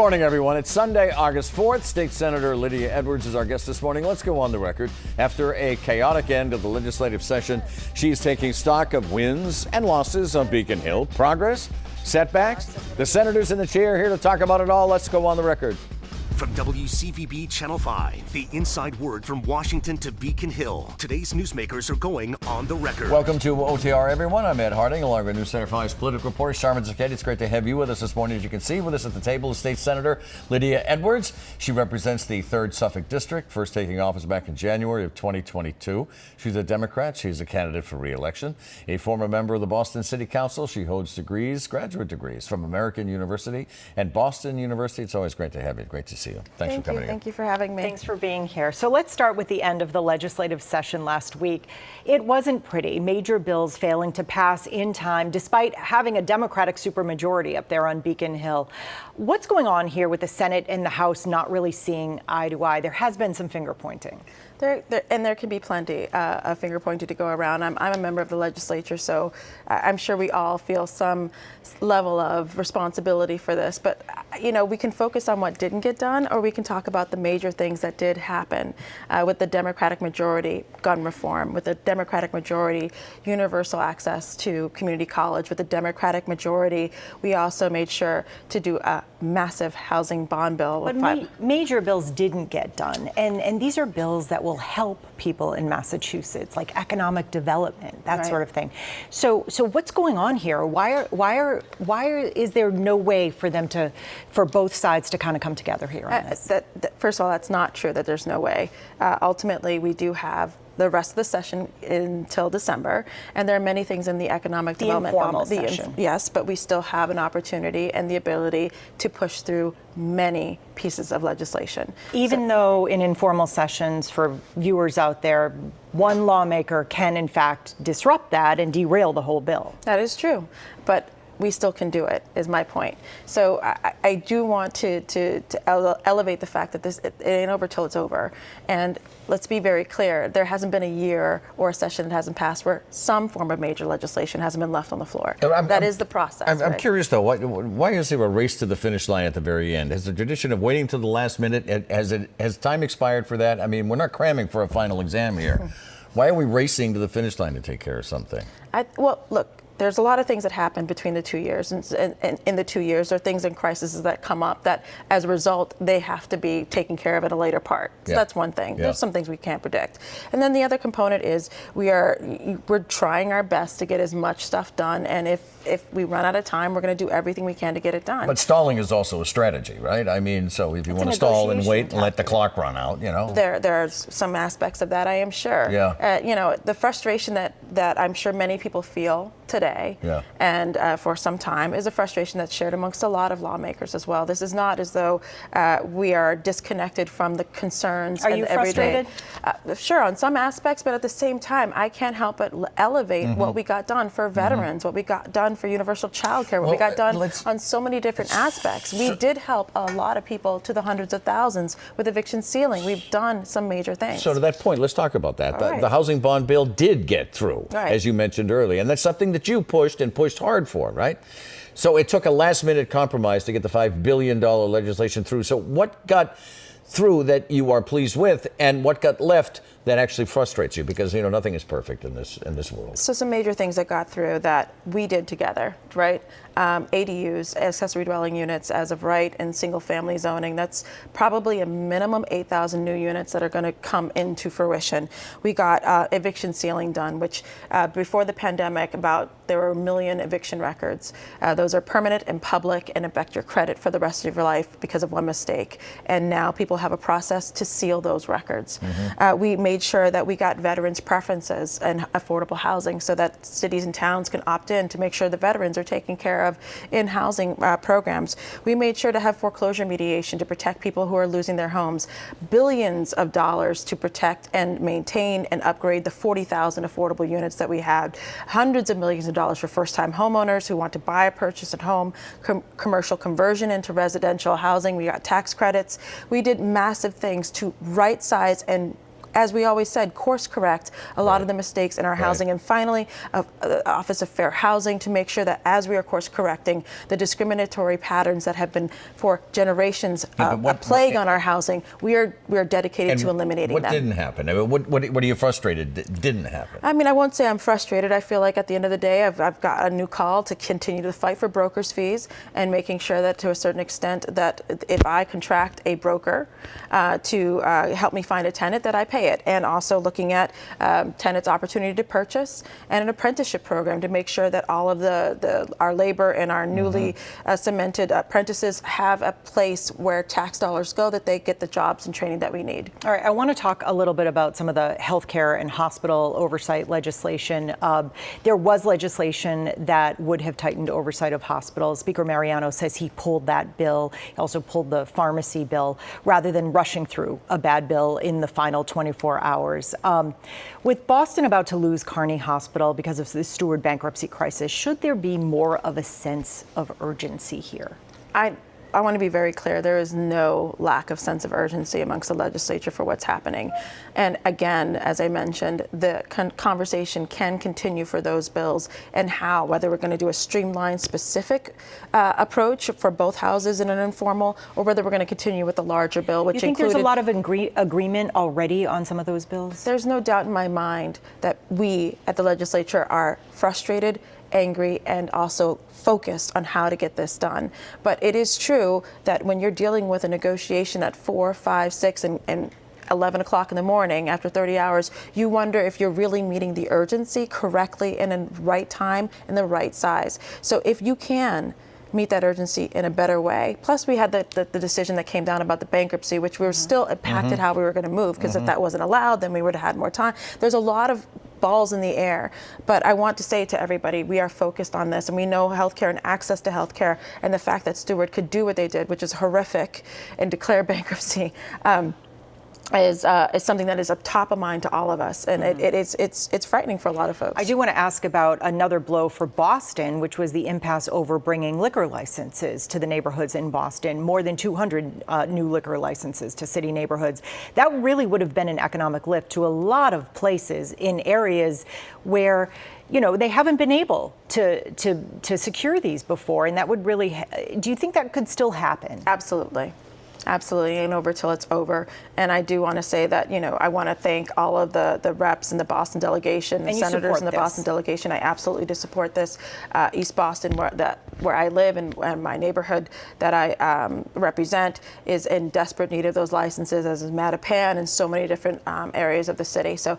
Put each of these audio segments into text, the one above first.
morning, everyone. It's Sunday, August 4th. State Senator Lydia Edwards is our guest this morning. Let's go on the record. After a chaotic end of the legislative session, she's taking stock of wins and losses on Beacon Hill, progress, setbacks. The senator's in the chair here to talk about it all. Let's go on the record. From WCVB Channel 5, the inside word from Washington to Beacon Hill. Today's newsmakers are going on the record. Welcome to OTR, everyone. I'm Ed Harding, along with News Center 5's political reporter, Sharman Zachetti. It's great to have you with us this morning. As you can see, with us at the table is State Senator Lydia Edwards. She represents the 3rd Suffolk District, first taking office back in January of 2022. She's a Democrat. She's a candidate for re-election. A former member of the Boston City Council. She holds degrees, graduate degrees, from American University and Boston University. It's always great to have you. Great to see you. Thanks for coming in. Thank you for having me. Thanks for being here. So let's start with the end of the legislative session last week. It wasn't pretty. Major bills failing to pass in time, despite having a Democratic supermajority up there on Beacon Hill. What's going on here with the Senate and the House not really seeing eye to eye? There has been some finger pointing. There can be plenty of finger pointing to go around. I'm a member of the legislature, so I'm sure we all feel some level of responsibility for this. But, you know, we can focus on what didn't get done, or we can talk about the major things that did happen with the Democratic majority, gun reform, with the Democratic majority, universal access to community college, with the Democratic majority. We also made sure to do a massive housing bond bill. But major bills didn't get done, and these are bills that will help people in Massachusetts, like economic development, that sort of thing. So what's going on here? Why is there no way for both sides to kind of come together here on this? First of all, that's not true that there's no way. Ultimately, we do have the rest of the session until December, and there are many things in the economic development informal session. Yes, but we still have an opportunity and the ability to push through many pieces of legislation. Even though in informal sessions, for viewers out there, one lawmaker can in fact disrupt that and derail the whole bill. That is true, but we still can do it, is my point. So I do want to elevate the fact that it ain't over till it's over. And let's be very clear, there hasn't been a year or a session that hasn't passed where some form of major legislation hasn't been left on the floor. That is the process. I'm curious, though, why is there a race to the finish line at the very end? Has the tradition of waiting till the last minute, has time expired for that? I mean, we're not cramming for a final exam here. Why are we racing to the finish line to take care of something? Well, look, there's a lot of things that happen between the 2 years, and in the 2 years, there are things and crises that come up that, as a result, they have to be taken care of at a later part. So that's one thing. There's some things we can't predict. And then the other component is we're trying our best to get as much stuff done, and if we run out of time, we're going to do everything we can to get it done. But stalling is also a strategy, right? I mean, so if you want to stall and wait and let the clock run out, you know. There are some aspects of that, I am sure. Yeah. You know, the frustration that I'm sure many people feel today and for some time is a frustration that's shared amongst a lot of lawmakers as well. This is not as though we are disconnected from the concerns. Are you frustrated? Sure, on some aspects, but at the same time, I can't help but elevate what we got done for veterans, what we got done for universal child care, what we got done on so many different aspects. We did help a lot of people to the hundreds of thousands with eviction ceiling. We've done some major things. So to that point, let's talk about that. The housing bond bill did get through, as you mentioned earlier, and that's something that you pushed and pushed hard for, right? So it took a last-minute compromise to get the $5 billion legislation through. So what got through that you are pleased with, and what got left that actually frustrates you? Because, you know, nothing is perfect in this world. So some major things that got through that we did together, right? ADUs, accessory dwelling units, as of right, and single-family zoning. That's probably a minimum 8,000 new units that are going to come into fruition. We got eviction ceiling done, which before the pandemic, there were 1 million eviction records. Those are permanent and public and affect your credit for the rest of your life because of one mistake. And now people have a process to seal those records. We made sure that we got veterans' preferences and affordable housing so that cities and towns can opt in to make sure the veterans are taken care of in housing programs. We made sure to have foreclosure mediation to protect people who are losing their homes. Billions of dollars to protect and maintain and upgrade the 40,000 affordable units that we had. Hundreds of millions of dollars for first-time homeowners who want to buy or purchase a home. Commercial conversion into residential housing. We got tax credits. We did massive things to right-size and as we always said, course correct a lot of the mistakes in our housing. And finally, Office of Fair Housing to make sure that as we are course correcting the discriminatory patterns that have been for generations a plague on our housing, we are dedicated to eliminating them. What didn't happen? I mean, what are you frustrated that didn't happen? I mean, I won't say I'm frustrated. I feel like at the end of the day, I've got a new call to continue to fight for brokers' fees and making sure that to a certain extent that if I contract a broker to help me find a tenant, that I pay it. And also looking at tenants' opportunity to purchase and an apprenticeship program to make sure that all of our labor and our newly cemented apprentices have a place where tax dollars go, that they get the jobs and training that we need. All right, I want to talk a little bit about some of the healthcare and hospital oversight legislation. There was legislation that would have tightened oversight of hospitals. Speaker Mariano says he pulled that bill. He also pulled the pharmacy bill rather than rushing through a bad bill in the final 24 hours. With Boston about to lose Kearny Hospital because of the Steward bankruptcy crisis, should there be more of a sense of urgency here? I want to be very clear. There is no lack of sense of urgency amongst the legislature for what's happening. And again, as I mentioned, the conversation can continue for those bills and how, whether we're going to do a streamlined, specific approach for both houses in an informal, or whether we're going to continue with the larger bill, which included. You think there's a lot of agreement already on some of those bills? There's no doubt in my mind that we at the legislature are frustrated, angry, and also focused on how to get this done. But it is true that when you're dealing with a negotiation at 4, 5, 6, and 11 o'clock in the morning after 30 hours, you wonder if you're really meeting the urgency correctly in the right time and the right size. So if you can meet that urgency in a better way. Plus, we had the decision that came down about the bankruptcy, which we were still impacted how we were going to move, because if that wasn't allowed, then we would have had more time. There's a lot of balls in the air, but I want to say to everybody, we are focused on this, and we know healthcare and access to healthcare, and the fact that Steward could do what they did, which is horrific, and declare bankruptcy. Is something that is up top of mind to all of us, and it's frightening for a lot of folks. I do want to ask about another blow for Boston, which was the impasse over bringing liquor licenses to the neighborhoods in Boston. More than 200 new liquor licenses to city neighborhoods. That really would have been an economic lift to a lot of places in areas where, you know, they haven't been able to secure these before, and that would really. Do you think that could still happen? Absolutely. Absolutely, ain't over till it's over. And I do want to say that, you know, I want to thank all of the reps in the Boston delegation, the senators in the Boston delegation. I absolutely do support this. East Boston, where I live and my neighborhood that I represent, is in desperate need of those licenses, as is Mattapan and so many different areas of the city. So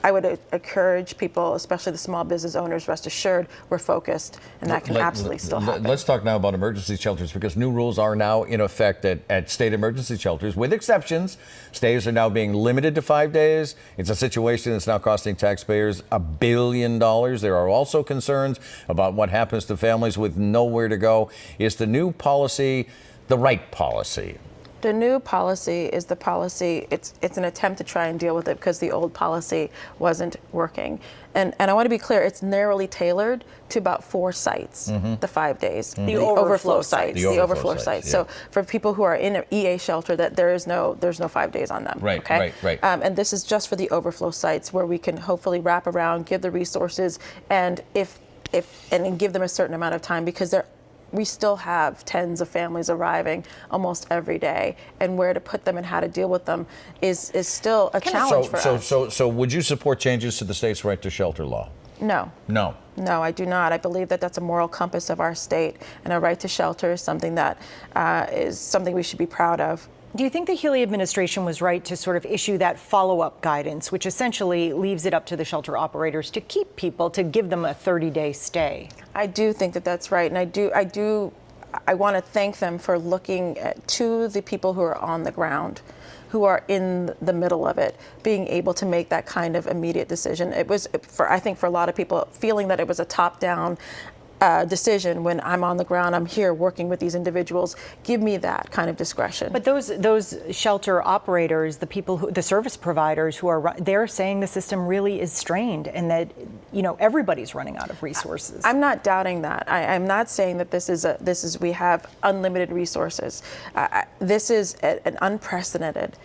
I would encourage people, especially the small business owners, rest assured we're focused, and that can absolutely still happen. Let's talk now about emergency shelters, because new rules are now in effect at state emergency shelters, with exceptions. Stays are now being limited to 5 days. It's a situation that's now costing taxpayers $1 billion. There are also concerns about what happens to families with nowhere to go. Is the new policy the right policy? The new policy is the policy, it's an attempt to try and deal with it because the old policy wasn't working. And I want to be clear, it's narrowly tailored to about 4 sites, the 5 days. The overflow sites. The overflow sites. Yeah. So for people who are in an EA shelter, that there's no 5 days on them. Right, okay? right. And this is just for the overflow sites, where we can hopefully wrap around, give the resources, and and give them a certain amount of time, because we still have tens of families arriving almost every day, and where to put them and how to deal with them is still a challenge for us. So would you support changes to the state's right to shelter law? No. No. No, I do not. I believe that that's a moral compass of our state, and a right to shelter is something that is something we should be proud of. Do you think the Healey administration was right to sort of issue that follow-up guidance, which essentially leaves it up to the shelter operators to keep people, to give them a 30-day stay? I do think that that's right, and I want to thank them for looking to the people who are on the ground, who are in the middle of it, being able to make that kind of immediate decision. It was, I think for a lot of people, feeling that it was a top-down decision. When I'm on the ground, I'm here working with these individuals. Give me that kind of discretion. But those shelter operators, the people the service providers who are, they're saying the system really is strained, and that, you know, everybody's running out of resources. I'm not doubting that. I'm not saying that we have unlimited resources. This is an unprecedented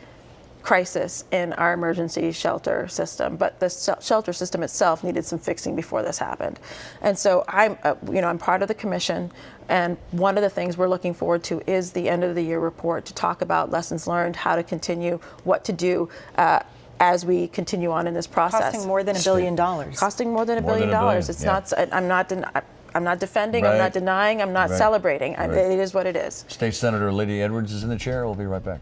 crisis in our emergency shelter system, but the shelter system itself needed some fixing before this happened. And so I'm part of the commission, and one of the things we're looking forward to is the end of the year report to talk about lessons learned, how to continue, what to do as we continue on in this process. Costing more than $1 billion. Costing more than $1 billion. It's yeah. not. I'm not defending. Right. I'm not denying. I'm not Right. celebrating. Right. It is what it is. State Senator Lydia Edwards is in the chair. We'll be right back.